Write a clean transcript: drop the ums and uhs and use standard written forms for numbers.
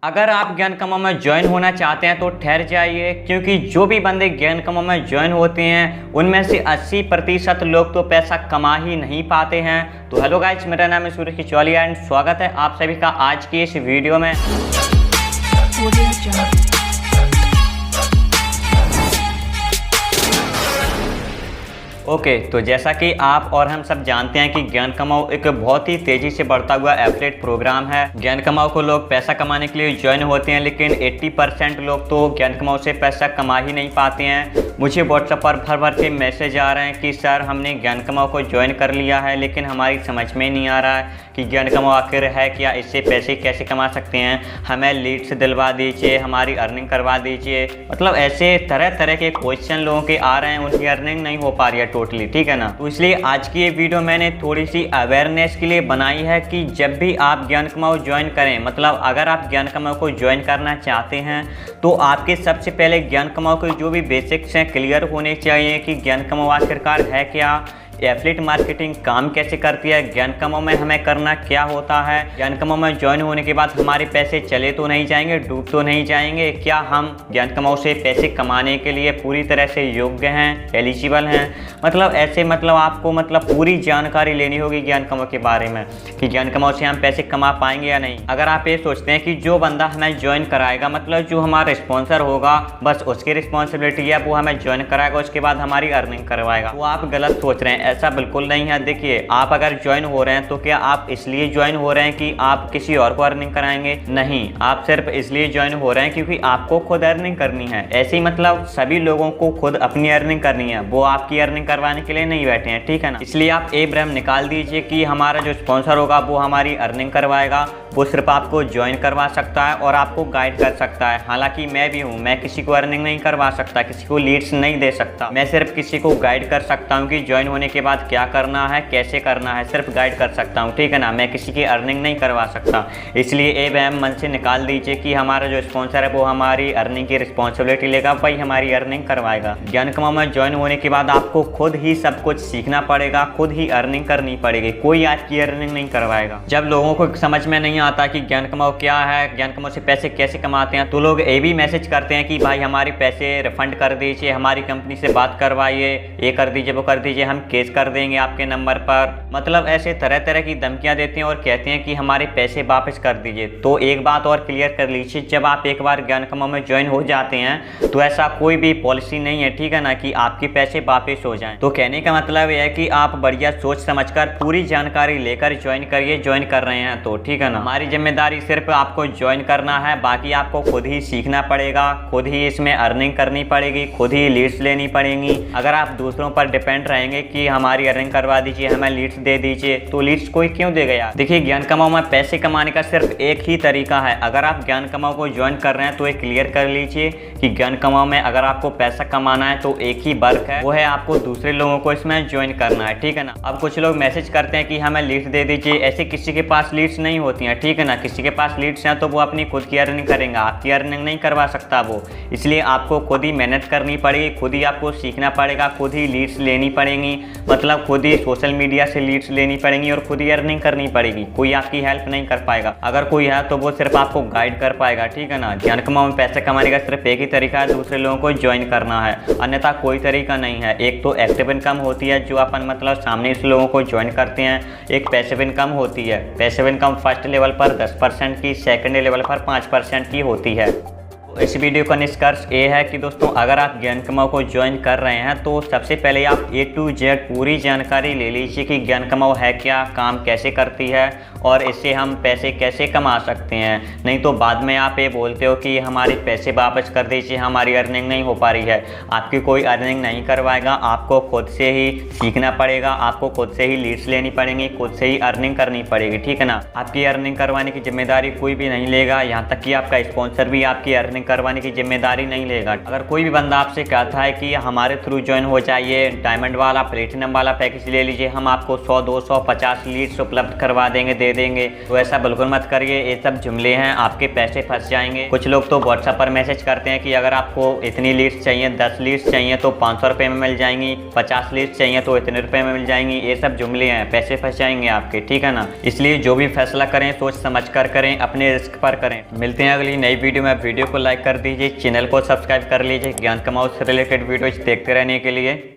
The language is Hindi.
अगर आप ज्ञान कमाओ में ज्वाइन होना चाहते हैं तो ठहर जाइए, क्योंकि जो भी बंदे ज्ञान कमाओ में ज्वाइन होते हैं उनमें से 80% लोग तो पैसा कमा ही नहीं पाते हैं। तो हेलो गाइस, मेरा नाम है सूरज खिचौलिया एंड स्वागत है आप सभी का आज की इस वीडियो में। ओके, तो जैसा कि आप और हम सब जानते हैं कि ज्ञान कमाओ एक बहुत ही तेज़ी से बढ़ता हुआ एफिलिएट प्रोग्राम है। ज्ञान कमाओ को लोग पैसा कमाने के लिए ज्वाइन होते हैं, लेकिन 80% लोग तो ज्ञान कमाओ से पैसा कमा ही नहीं पाते हैं। मुझे व्हाट्सएप पर भर भर के मैसेज आ रहे हैं कि सर हमने ज्ञान कमाओ को ज्वाइन कर लिया है, लेकिन हमारी समझ में नहीं आ रहा है कि ज्ञान कमाओ आखिर है क्या, इससे पैसे कैसे कमा सकते हैं, हमें लीड्स दिलवा दीजिए, हमारी अर्निंग करवा दीजिए। मतलब ऐसे तरह तरह के क्वेश्चन लोगों के आ रहे हैं, उनकी अर्निंग नहीं हो पा रही है टोटली, ठीक है ना। तो इसलिए आज की ये वीडियो मैंने थोड़ी सी अवेयरनेस के लिए बनाई है कि जब भी आप ज्ञान कमाओ ज्वाइन करें, मतलब अगर आप ज्ञान कमाओ को ज्वाइन करना चाहते हैं तो आपके सबसे पहले ज्ञान कमाओ के जो भी बेसिक्स हैं क्लियर होने चाहिए कि ज्ञान कमाओ आखिरकार है क्या, एफिलिएट मार्केटिंग काम कैसे करती है, ज्ञान कमाओ में हमें करना क्या होता है, ज्ञान कमाओ में ज्वाइन होने के बाद हमारे पैसे चले तो नहीं जाएंगे, डूब तो नहीं जाएंगे, क्या हम ज्ञान कमाओ से पैसे कमाने के लिए पूरी तरह से योग्य हैं, एलिजिबल हैं। मतलब ऐसे आपको पूरी जानकारी लेनी होगी ज्ञान कमाओ के बारे में कि ज्ञान कमाओ से हम पैसे कमा पाएंगे या नहीं। अगर आप ये सोचते हैं कि जो बंदा हमें ज्वाइन कराएगा, मतलब जो हमारा स्पॉन्सर होगा बस उसकी रिस्पॉन्सिबिलिटी है, वो हमें ज्वाइन कराएगा उसके बाद हमारी अर्निंग करवाएगा, वो आप गलत सोच रहे हैं। ऐसा बिल्कुल नहीं है। देखिए, आप अगर ज्वाइन हो रहे हैं तो क्या आप इसलिए ज्वाइन हो रहे हैं कि आप किसी और को अर्निंग कराएंगे? नहीं, आप सिर्फ इसलिए ज्वाइन हो रहे हैं क्योंकि आपको खुद अर्निंग करनी है। ऐसे ही सभी लोगों को खुद अपनी अर्निंग करनी है, वो आपकी अर्निंग करवाने के लिए नहीं बैठे हैं, ठीक है ना। इसलिए आप ए ब्रह्म निकाल दीजिए कि हमारा जो स्पॉन्सर होगा वो हमारी अर्निंग करवाएगा, वो सिर्फ आपको ज्वाइन करवा सकता है और आपको गाइड कर सकता है। हालांकि मैं भी हूँ, मैं किसी को अर्निंग नहीं करवा सकता, किसी को लीड्स नहीं दे सकता, मैं सिर्फ किसी को गाइड कर सकता हूँ कि ज्वाइन होने के बाद क्या करना है, कैसे करना है, सिर्फ गाइड कर सकता हूँ, ठीक है ना। मैं किसी की अर्निंग नहीं करवा सकता। इसलिए ए वहम मन से निकाल दीजिए कि हमारा जो स्पॉन्सर है वो हमारी अर्निंग की रिस्पॉन्सिबिलिटी लेगा, वही हमारी अर्निंग करवाएगा। ज्ञान कमाओ में ज्वाइन होने के बाद आपको खुद ही सब कुछ सीखना पड़ेगा, खुद ही अर्निंग करनी पड़ेगी, कोई आपकी अर्निंग नहीं करवाएगा। जब लोगों को समझ में नहीं आता कि ज्ञान कमाओ क्या है, ज्ञान कमाओ से पैसे कैसे कमाते हैं, तो लोग ये भी मैसेज करते हैं कि भाई हमारे पैसे रिफंड कर दीजिए, हमारी कंपनी से बात करवाइए, ये कर दीजिए, वो कर दीजिए, हम केस कर देंगे आपके नंबर पर। मतलब ऐसे तरह तरह की धमकियां देते हैं और कहते हैं कि हमारे पैसे वापस कर दीजिए। तो एक बात और क्लियर कर लीजिए, जब आप एक बार ज्ञान कमाओ में ज्वाइन हो जाते हैं तो ऐसा कोई भी पॉलिसी नहीं है, ठीक है ना, कि आपके पैसे वापस हो जाएं। तो कहने का मतलब यह है कि आप बढ़िया सोच समझकर पूरी जानकारी लेकर ज्वाइन करिए, ज्वाइन कर रहे हैं तो, ठीक है ना। हमारी जिम्मेदारी सिर्फ आपको ज्वाइन करना है, बाकी आपको खुद ही सीखना पड़ेगा, खुद ही इसमें अर्निंग करनी पड़ेगी, खुद ही लीड्स लेनी पड़ेंगी। अगर आप दूसरों पर डिपेंड रहेंगे कि हमारी अर्निंग करवा दीजिए, हमें लीड्स दे दीजिए, तो लीड्स कोई क्यों देगा यार। देखिए, ज्ञान कमाओ में पैसे कमाने का सिर्फ एक ही तरीका है। अगर आप ज्ञान कमाओ को ज्वाइन कर रहे हैं तो ये क्लियर कर लीजिए कि ज्ञान कमाओ में अगर आपको पैसा कमाना है तो एक ही वर्क है, वो है आपको दूसरे लोगों को इसमें ज्वाइन करना है, ठीक है ना। अब कुछ लोग मैसेज करते हैं कि हमें लीड्स दे दीजिए, ऐसे किसी के पास लीड्स नहीं होती हैं, ठीक है ना। किसी के पास लीड्स हैं तो वो अपनी खुद की अर्निंग करेंगे, आपकी अर्निंग नहीं करवा सकता वो। इसलिए आपको खुद ही मेहनत करनी पड़ेगी, खुद ही आपको सीखना पड़ेगा, खुद ही लीड्स लेनी पड़ेंगी, मतलब खुद ही सोशल मीडिया से लीड्स लेनी पड़ेंगी और खुद ही अर्निंग करनी पड़ेगी। कोई आपकी हेल्प नहीं कर पाएगा, अगर कोई है तो वो सिर्फ आपको गाइड कर पाएगा, ठीक है ना। ज्ञान कमाओ में पैसे कमाने का सिर्फ एक ही तरीका है, दूसरे लोगों को ज्वाइन करना है, अन्यथा कोई तरीका नहीं है। एक तो एक्टिव इनकम होती है जो अपन सामने से लोगों को ज्वाइन करते हैं, एक पैसिव इनकम होती है। पैसिव इनकम फर्स्ट लेवल पर 10% की, सेकंड लेवल पर 5% की होती है। इस वीडियो का निष्कर्ष ये है कि दोस्तों, अगर आप ज्ञान कमाओ को ज्वाइन कर रहे हैं तो सबसे पहले आप A to Z पूरी जानकारी ले लीजिए कि ज्ञान कमाओ है क्या, काम कैसे करती है और इससे हम पैसे कैसे कमा सकते हैं। नहीं तो बाद में आप ये बोलते हो कि हमारे पैसे वापस कर दीजिए, हमारी अर्निंग नहीं हो पा रही है। आपकी कोई अर्निंग नहीं करवाएगा, आपको खुद से ही सीखना पड़ेगा, आपको खुद से ही लीड्स लेनी पड़ेंगी, खुद से ही अर्निंग करनी पड़ेगी, ठीक है ना। आपकी अर्निंग करवाने की जिम्मेदारी कोई भी नहीं लेगा, यहाँ तक कि आपका स्पॉन्सर भी आपकी अर्निंग करवाने की जिम्मेदारी नहीं लेगा। अगर कोई भी बंदा आपसे कहता है कि हमारे थ्रू ज्वाइन हो जाइए, डायमंड वाला प्लेटिनम वाला पैकेज ले लीजिए, हम आपको 100 200 50 लीड्स उपलब्ध करवा देंगे, दे देंगे, तो ऐसा बिल्कुल मत करिए। ये सब जुमले हैं, आपके पैसे फंस जाएंगे। कुछ लोग तो व्हाट्सएप पर मैसेज करते हैं कि अगर आपको इतनी लीड्स चाहिए, 10 लीड्स चाहिए तो 500 रुपये में मिल जाएंगी, 50 लीड्स चाहिए तो इतने रुपये में मिल जाएंगी। ये सब जुमले हैं, पैसे फंस जाएंगे आपके, ठीक है ना। इसलिए जो भी फैसला करें सोच समझ कर करें, अपने रिस्क पर करें। मिलते हैं अगली नई वीडियो में। वीडियो को लाइक कर दीजिए, चैनल को सब्सक्राइब कर लीजिए ज्ञान कमाओ से रिलेटेड वीडियोज देखते रहने के लिए।